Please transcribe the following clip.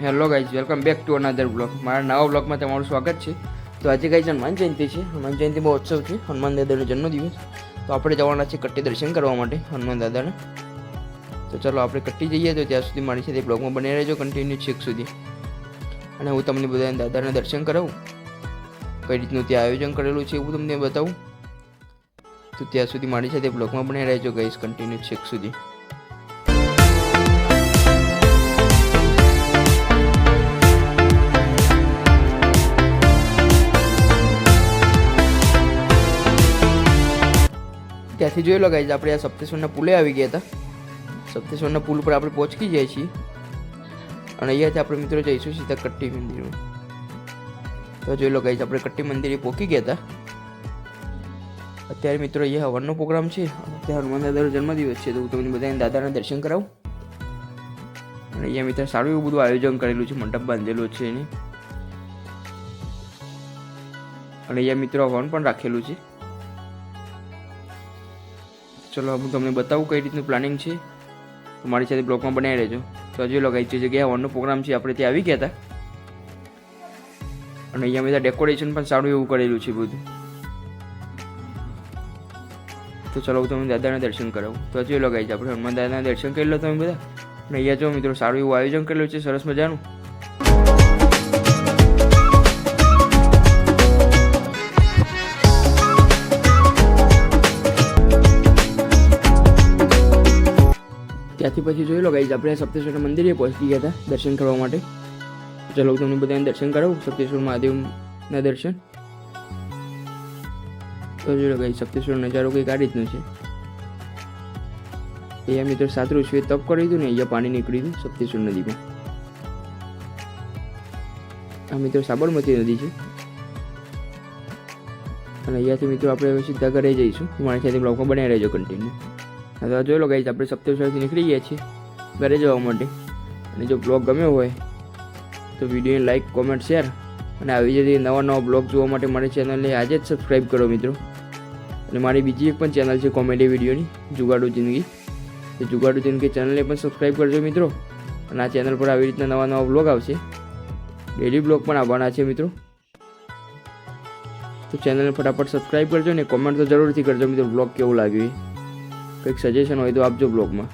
Hello guys, welcome back to another blog. મારા નવા બ્લોગમાં તમારું સ્વાગત છે. તો આજે ગાઈઝ હનુમાન જયંતિ છે. હનુમાન જયંતિ મહોત્સવ છે, હનુમાન દાદાનો જન્મદિવસ. તો આપણે જવાના છે કટ્ટી દર્શન કરવા માટે હનુમાન દાદાના. તો ચલો આપણે કટ્ટી જઈએ. તો ત્યાં સુધી મારી સાથે બ્લોગમાં બની રહેજો કન્ટિન્યુ છેક સુધી. અને હું તમને બધા દાદાના દર્શન કરાવું, કઈ રીતનું ત્યાં આયોજન કરેલું છે એવું તમને બતાવું. તો ત્યાં સુધી મારી સાથે બ્લોગમાં બની રહેજો ગાઈઝ કન્ટિન્યુ છેક સુધી. ત્યાંથી જોઈ લો ગાઈઝ, આપણે આ સપ્તેશ્વરના પુલે આવી ગયા હતા. સપ્તેશ્વરના પુલ પર આપણે પહોંચી જાય છીએ અને અહીંયાથી આપણે મિત્રો જઈશું સીધા કટ્ટી મંદિરમાં. તો જોઈ લો ગાઈઝ, આપણે કટ્ટી મંદિરે પહોંચી ગયા હતા. અત્યારે મિત્રો અહીંયા હવનનો પ્રોગ્રામ છે. અત્યારે હનુમાન દાદાનો જન્મદિવસ છે, તો હું તમને બધાને દાદાના દર્શન કરાવું. અને અહીંયા મિત્રો સારું એવું બધું આયોજન કરેલું છે, મંડપ બાંધેલો છે એને. અને અહીંયા મિત્રો હવન પણ રાખેલું છે. ચલો હું તમને બતાવું કઈ રીતનું પ્લાનિંગ છે. તો મારી સાથે બ્લોગમાં બનાવી રહેજો. તો હજુ લોકો જે જગ્યાએ હવનનો પ્રોગ્રામ છે આપણે ત્યાં આવી ગયા હતા. અને અહીંયા બધા ડેકોરેશન પણ સારું એવું કરેલું છે બધું. તો ચલો હું તમને દાદાના દર્શન કરાવું. તો હજુ લોકો આપણે હનુમાન દાદાના દર્શન કરી લો તમે બધા. અને અહીંયા જો મિત્રો સારું એવું આયોજન કરેલું છે, સરસ મજાનું. ત્યાંથી પછી જોઈ લો ગાઈઝ, આપણે સપ્તેશ્વર મંદિરે પહોંચી ગયા હતા દર્શન કરવા માટે. ચલો હું તમને બધાને દર્શન કરાવું, સપ્તેશ્વર મહાદેવના દર્શન. તો જોઈ લો ગાઈઝ, સપ્તેશ્વર નજારો કંઈક આ રીતનું છે. અહીંયા મિત્રો સાત ઋષિએ તપ કર્યું હતું ને અહીંયા પાણી નીકળ્યું હતું સપ્તેશ્વર નદીમાં. આ મિત્રો સાબરમતી નદી છે. અને અહીંયાથી મિત્રો આપણે હવે સીધા ઘરે જઈશું. મારી સાથે બ્લોગમાં બનાવી રહેજો કન્ટિન્યુ. હા તો જોઈ લો ગાઈઝ, આપણે સપ્તેશ્વરથી નીકળી ગયા છીએ ઘરે જવા માટે. અને જો બ્લોગ ગમ્યો હોય તો વિડીયોને લાઇક, કોમેન્ટ, શેર અને આવી રીતે નવા બ્લોગ જોવા માટે મારી ચેનલને આજે જ સબસ્ક્રાઈબ કરો મિત્રો. અને મારી બીજી એક પણ ચેનલ છે કોમેડી વિડીયોની, જુગાડુ જિંદગી. તો જુગાડુ જિંદગી ચેનલને પણ સબસ્ક્રાઈબ કરજો મિત્રો. અને આ ચેનલ પર આવી રીતના નવા બ્લોગ આવશે, ડેલી બ્લોગ પણ આવવાના છે મિત્રો. તો ચેનલને ફટાફટ સબસ્ક્રાઈબ કરજો ને કોમેન્ટ તો જરૂરથી કરજો મિત્રો બ્લોગ કેવું લાગ્યું એ. કંઈક સજેશન હોય તો આપજો બ્લોગમાં.